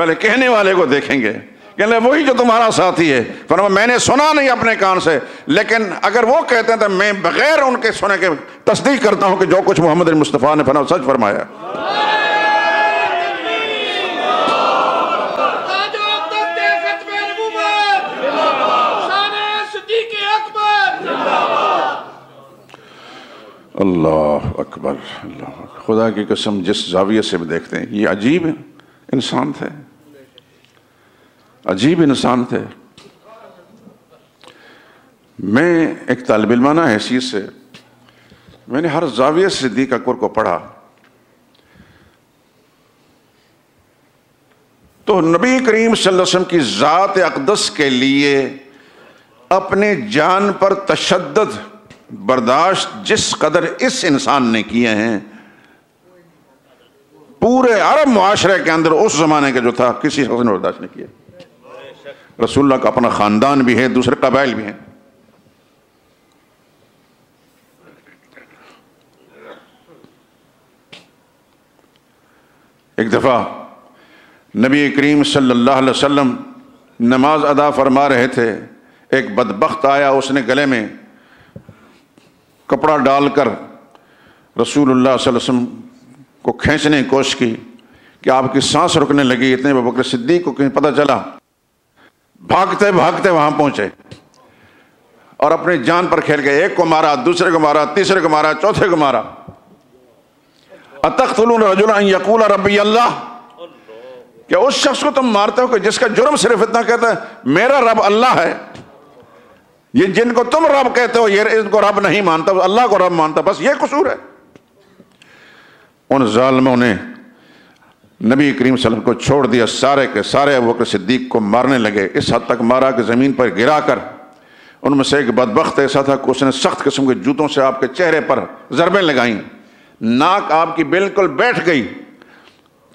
پہلے کہنے والے کو دیکھیں گے کہ وہی جو تمہارا ساتھی ہے. فرمایا میں نے سنا نہیں اپنے کان سے، لیکن اگر وہ کہتے ہیں تو میں بغیر ان کے سنے کے تصدیق کرتا ہوں کہ جو کچھ محمد مصطفیٰ نے فرمایا سچ فرمایا. اللہ اکبر، اللہ اکبر. خدا کی قسم جس زاویے سے بھی دیکھتے ہیں یہ عجیب انسان تھے، عجیب انسان تھے. میں ایک طالب علمانہ حیثیت سے میں نے ہر زاویے سے صدیق اکبر کو پڑھا تو نبی کریم صلی اللہ علیہ وسلم کی ذات اقدس کے لیے اپنے جان پر تشدد برداشت جس قدر اس انسان نے کیے ہیں، پورے عرب معاشرے کے اندر اس زمانے کے جو تھا کسی شخص نے برداشت نہیں کیا. رسول اللہ کا اپنا خاندان بھی ہے، دوسرے قبائل بھی ہیں. ایک دفعہ نبی کریم صلی اللہ علیہ وسلم نماز ادا فرما رہے تھے، ایک بدبخت آیا، اس نے گلے میں کپڑا ڈال کر رسول اللہ صلی اللہ علیہ وسلم کو کھینچنے کی کوشش کی کہ آپ کی سانس رکنے لگی. اتنے ابو بکر صدیق کو کہیں پتہ چلا، بھاگتے بھاگتے وہاں پہنچے اور اپنی جان پر کھیل گئے. ایک کو مارا، دوسرے کو مارا، تیسرے کو مارا، چوتھے کو مارا. اتقتلون رجلا ان یقول ربی اللہ، کہ اس شخص کو تم مارتے ہو کہ جس کا جرم صرف اتنا کہتا ہے میرا رب اللہ ہے. یہ جن کو تم رب کہتے ہو یہ ان کو رب نہیں مانتا، اللہ کو رب مانتا، بس یہ قصور ہے. ان ظالموں نے نبی کریم صلی اللہ علیہ وسلم کو چھوڑ دیا، سارے کے سارے ابو بکر صدیق کو مارنے لگے. اس حد تک مارا کہ زمین پر گرا کر ان میں سے ایک بدبخت ایسا تھا کہ اس نے سخت قسم کے جوتوں سے آپ کے چہرے پر ضربیں لگائیں. ناک آپ کی بالکل بیٹھ گئی،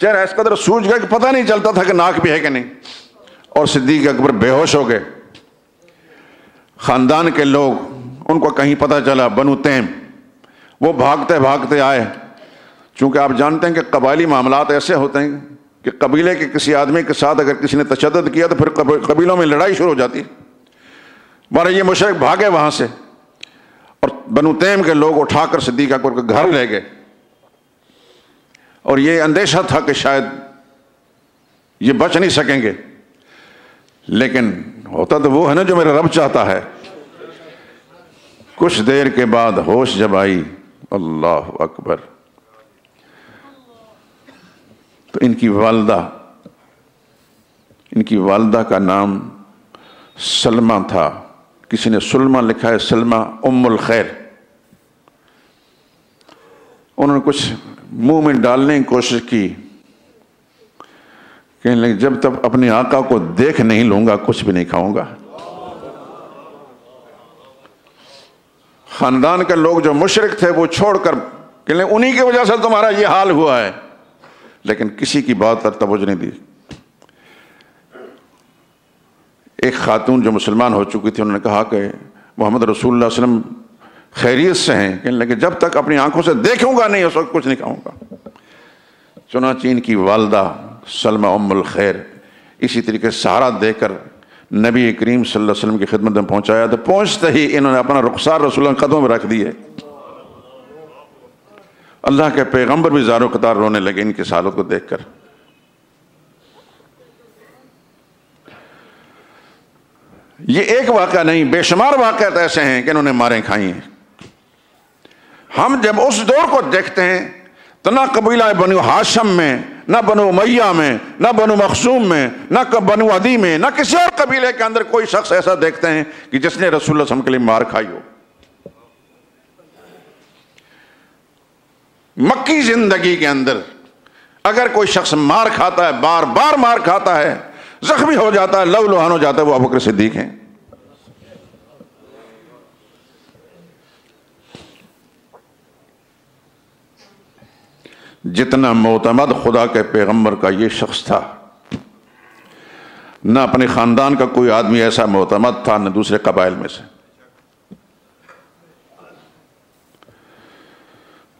چہرہ اس قدر سوج گیا کہ پتہ نہیں چلتا تھا کہ ناک بھی ہے کہ نہیں. اور صدیق اکبر بے ہوش ہو گئے. خاندان کے لوگ ان کو کہیں پتہ چلا، بنو تیم، وہ بھاگتے بھاگتے آئے. چونکہ آپ جانتے ہیں کہ قبائلی معاملات ایسے ہوتے ہیں کہ قبیلے کے کسی آدمی کے ساتھ اگر کسی نے تشدد کیا تو پھر قبیلوں میں لڑائی شروع ہو جاتی ہے. مارے یہ مشرک بھاگے وہاں سے اور بنو تیم کے لوگ اٹھا کر صدیق اکبر کے گھر لے گئے. اور یہ اندیشہ تھا کہ شاید یہ بچ نہیں سکیں گے، لیکن ہوتا تو وہ ہے نا جو میرا رب چاہتا ہے. کچھ دیر کے بعد ہوش جب آئی، اللہ اکبر، تو ان کی والدہ کا نام سلمہ تھا. کسی نے سلمہ لکھا ہے، سلمہ ام الخیر. انہوں نے کچھ منہ میں ڈالنے کی کوشش کی، کہنے لگے جب تک اپنے آقا کو دیکھ نہیں لوں گا کچھ بھی نہیں کھاؤں گا. خاندان کے لوگ جو مشرک تھے وہ چھوڑ کر کہنے لگے انہی کی وجہ سے تمہارا یہ حال ہوا ہے، لیکن کسی کی بات پر توجہ نہیں دی. ایک خاتون جو مسلمان ہو چکی تھی، انہوں نے کہا کہ محمد رسول اللہ صلی اللہ علیہ وسلم خیریت سے ہیں؟ کہنے لگے جب تک اپنی آنکھوں سے دیکھوں گا نہیں اس وقت کچھ نہیں کھاؤں گا. چنانچہ ان کی والدہ سلمہ ام الخیر اسی طریقے سہارا دے کر نبی کریم صلی اللہ علیہ وسلم کی خدمت میں پہنچایا. تو پہنچتے ہی انہوں نے اپنا رخسار رسول اللہ کے قدموں میں رکھ دیے. اللہ کے پیغمبر بھی زار و قطار رونے لگے ان کی حالت کو دیکھ کر. یہ ایک واقعہ نہیں، بے شمار واقعات ایسے ہیں کہ انہوں نے ماریں کھائی ہیں. ہم جب اس دور کو دیکھتے ہیں تو نہ قبیلہ بنو ہاشم میں، نہ بنو امیہ میں، نہ بنو مخزوم میں، نہ بنو عدی میں، نہ کسی اور قبیلے کے اندر کوئی شخص ایسا دیکھتے ہیں کہ جس نے رسول اللہ صلی اللہ علیہ وسلم کے لیے مار کھائی ہو. مکی زندگی کے اندر اگر کوئی شخص مار کھاتا ہے، بار بار مار کھاتا ہے، زخمی ہو جاتا ہے، لہو لہان ہو جاتا ہے، وہ ابو بکر صدیق ہیں. جتنا معتمد خدا کے پیغمبر کا یہ شخص تھا، نہ اپنے خاندان کا کوئی آدمی ایسا معتمد تھا، نہ دوسرے قبائل میں سے.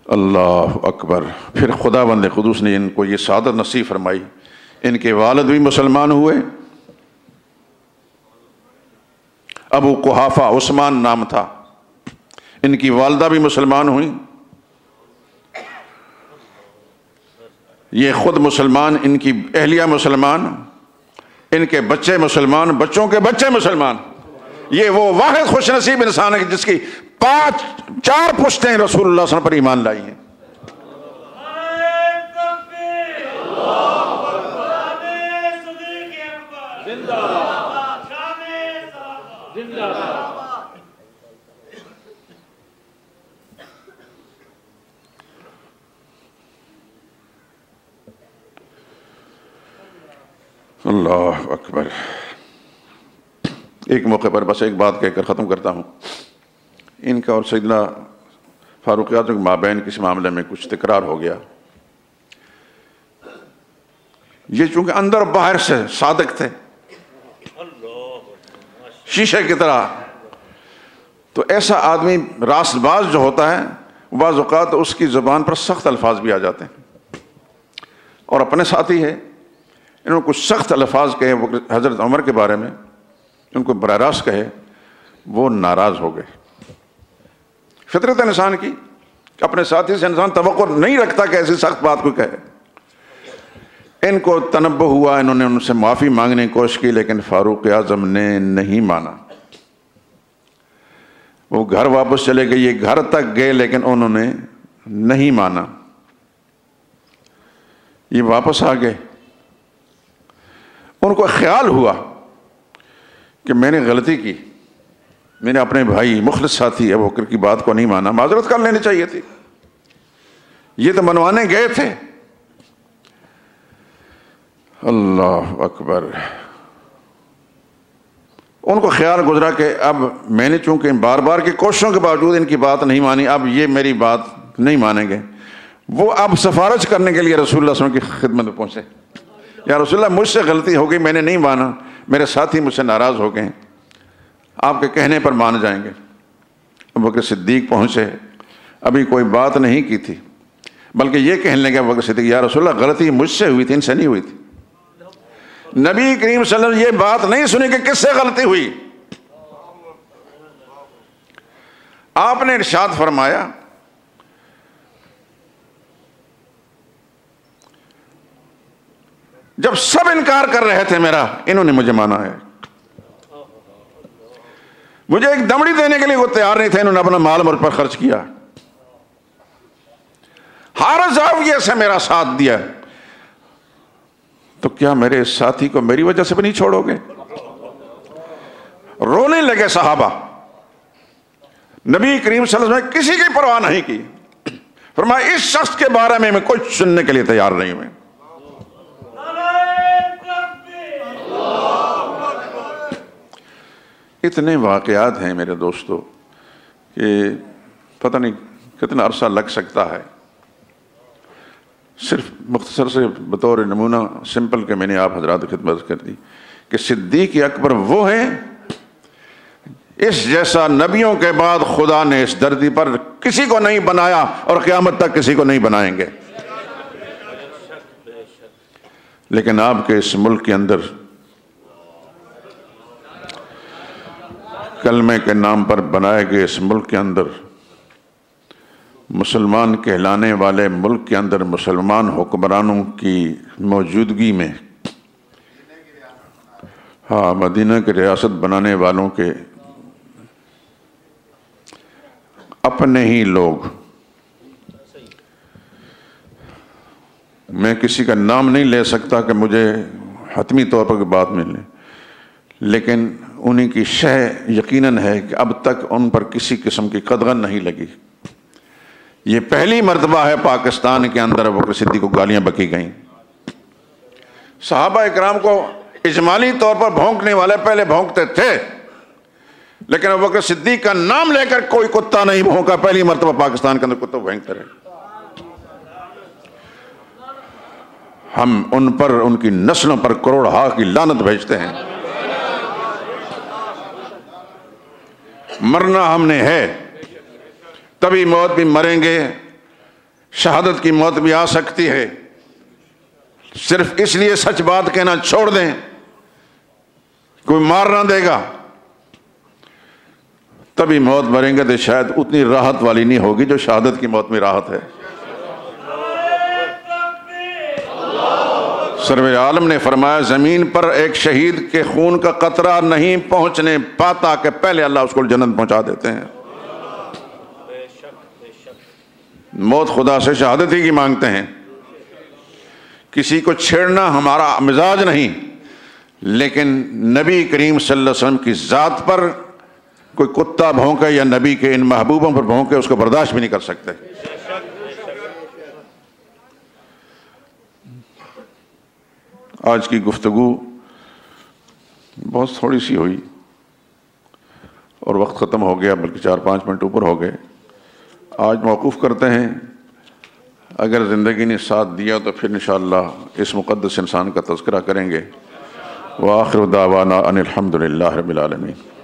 اللہ اکبر. پھر خدا بند قدوس نے ان کو یہ سعادت نصیب فرمائی ان کے والد بھی مسلمان ہوئے، ابو قحافہ عثمان نام تھا، ان کی والدہ بھی مسلمان ہوئیں، یہ خود مسلمان، ان کی اہلیہ مسلمان، ان کے بچے مسلمان، بچوں کے بچے مسلمان۔ یہ وہ واحد خوش نصیب انسان ہے جس کی 4 پشتیں رسول اللہ صلی اللہ علیہ وسلم پر ایمان لائی ہیں۔ اللہ اکبر۔ ایک موقع پر بس ایک بات کہہ کر ختم کرتا ہوں۔ ان کا اور سیدنا فاروق اعظم کے مابین کسی معاملے میں کچھ تکرار ہو گیا۔ یہ چونکہ اندر باہر سے صادق تھے، شیشے کی طرح، تو ایسا آدمی راست باز جو ہوتا ہے بعض اوقات اس کی زبان پر سخت الفاظ بھی آ جاتے ہیں، اور اپنے ساتھی ہے، انہوں نے کچھ سخت الفاظ کہے وہ حضرت عمر کے بارے میں، ان کو براہ راست کہے، وہ ناراض ہو گئے۔ فطرت انسان کی کہ اپنے ساتھی سے انسان توقع نہیں رکھتا کہ ایسی سخت بات کو کہے۔ ان کو تنبہ ہوا، انہوں نے ان سے معافی مانگنے کی کوشش کی، لیکن فاروق اعظم نے نہیں مانا۔ وہ گھر واپس چلے گئے، یہ گھر تک گئے لیکن انہوں نے نہیں مانا۔ یہ واپس آ گئے، ان کو خیال ہوا کہ میں نے غلطی کی، میں نے اپنے بھائی مخلص ساتھی ابو بکر کی بات کو نہیں مانا، معذرت کر لینی چاہیے تھی، یہ تو منوانے گئے تھے۔ اللہ اکبر۔ ان کو خیال گزرا کہ اب میں نے چونکہ بار بار کی کوششوں کے باوجود ان کی بات نہیں مانی، اب یہ میری بات نہیں مانیں گے۔ وہ اب سفارش کرنے کے لیے رسول اللہ صلی اللہ علیہ وسلم کی خدمت میں پہنچے، یا رسول اللہ مجھ سے غلطی ہو گئی، میں نے نہیں مانا، میرے ساتھی مجھ سے ناراض ہو گئے، آپ کے کہنے پر مان جائیں گے۔ ابو بکر صدیق پہنچے، ابھی کوئی بات نہیں کی تھی، بلکہ یہ کہنے لگے ابو بکر صدیق، یا رسول اللہ غلطی مجھ سے ہوئی تھی، ان سے نہیں ہوئی تھی۔ نبی کریم صلی اللہ علیہ وسلم یہ بات نہیں سنی کہ کس سے غلطی ہوئی۔ آپ نے ارشاد فرمایا جب سب انکار کر رہے تھے میرا، انہوں نے مجھے مانا ہے۔ مجھے ایک دمڑی دینے کے لیے وہ تیار نہیں تھے، انہوں نے اپنا مال مجھ پر خرچ کیا، ہر زاویے سے میرا ساتھ دیا، تو کیا میرے ساتھی کو میری وجہ سے بھی نہیں چھوڑو گے؟ رونے لگے صحابہ۔ نبی کریم صلی اللہ علیہ وسلم نے کسی کی پرواہ نہیں کی، فرمایا اس شخص کے بارے میں کچھ سننے کے لیے تیار نہیں ہوں۔ اتنے واقعات ہیں میرے دوستو کہ پتہ نہیں کتنا عرصہ لگ سکتا ہے۔ صرف مختصر سے بطور نمونہ سمپل کہ میں نے آپ حضرات کی خدمت کر دی کہ صدیق اکبر وہ ہیں، اس جیسا نبیوں کے بعد خدا نے اس دھرتی پر کسی کو نہیں بنایا اور قیامت تک کسی کو نہیں بنائیں گے۔ لیکن آپ کے اس ملک کے اندر کلمے کے نام پر بنائے گئے اس ملک کے اندر، مسلمان کہلانے والے ملک کے اندر مسلمان حکمرانوں کی موجودگی میں، ہاں مدینہ کی ریاست بنانے والوں کے اپنے ہی لوگ، میں کسی کا نام نہیں لے سکتا کہ مجھے حتمی طور پر بات ملے، لیکن انہی کی شہ یقیناً ہے کہ اب تک ان پر کسی قسم کی قدغن نہیں لگی۔ یہ پہلی مرتبہ ہے پاکستان کے اندر ابو بکر صدیق کو گالیاں بکی گئیں۔ صحابہ اکرام کو اجمالی طور پر بھونکنے والے پہلے بھونکتے تھے، لیکن ابو بکر صدیق کا نام لے کر کوئی کتا نہیں بھونکا، پہلی مرتبہ پاکستان کے اندر کتے بھونکتے رہے۔ ہم ان پر، ان کی نسلوں پر کروڑ ہا کی لعنت بھیجتے ہیں۔ مرنا ہم نے ہے، تبھی موت بھی مریں گے، شہادت کی موت بھی آ سکتی ہے، صرف اس لیے سچ بات کہنا چھوڑ دیں، کوئی مار نہ دے گا، تبھی موت مریں گے تو شاید اتنی راحت والی نہیں ہوگی جو شہادت کی موت میں راحت ہے۔ سرور عالم نے فرمایا زمین پر ایک شہید کے خون کا قطرہ نہیں پہنچنے پاتا کہ پہلے اللہ اس کو جنت پہنچا دیتے ہیں۔ موت خدا سے شہادت ہی کی مانگتے ہیں۔ کسی کو چھیڑنا ہمارا مزاج نہیں، لیکن نبی کریم صلی اللہ علیہ وسلم کی ذات پر کوئی کتا بھونکے یا نبی کے ان محبوبوں پر بھونکے اس کو برداشت بھی نہیں کر سکتے۔ آج کی گفتگو بہت تھوڑی سی ہوئی اور وقت ختم ہو گیا، بلکہ 4-5 منٹ اوپر ہو گئے۔ آج موقوف کرتے ہیں، اگر زندگی نے ساتھ دیا تو پھر انشاءاللہ اس مقدس انسان کا تذکرہ کریں گے۔ وآخر دعوانا ان الحمد للہ رب العالمین۔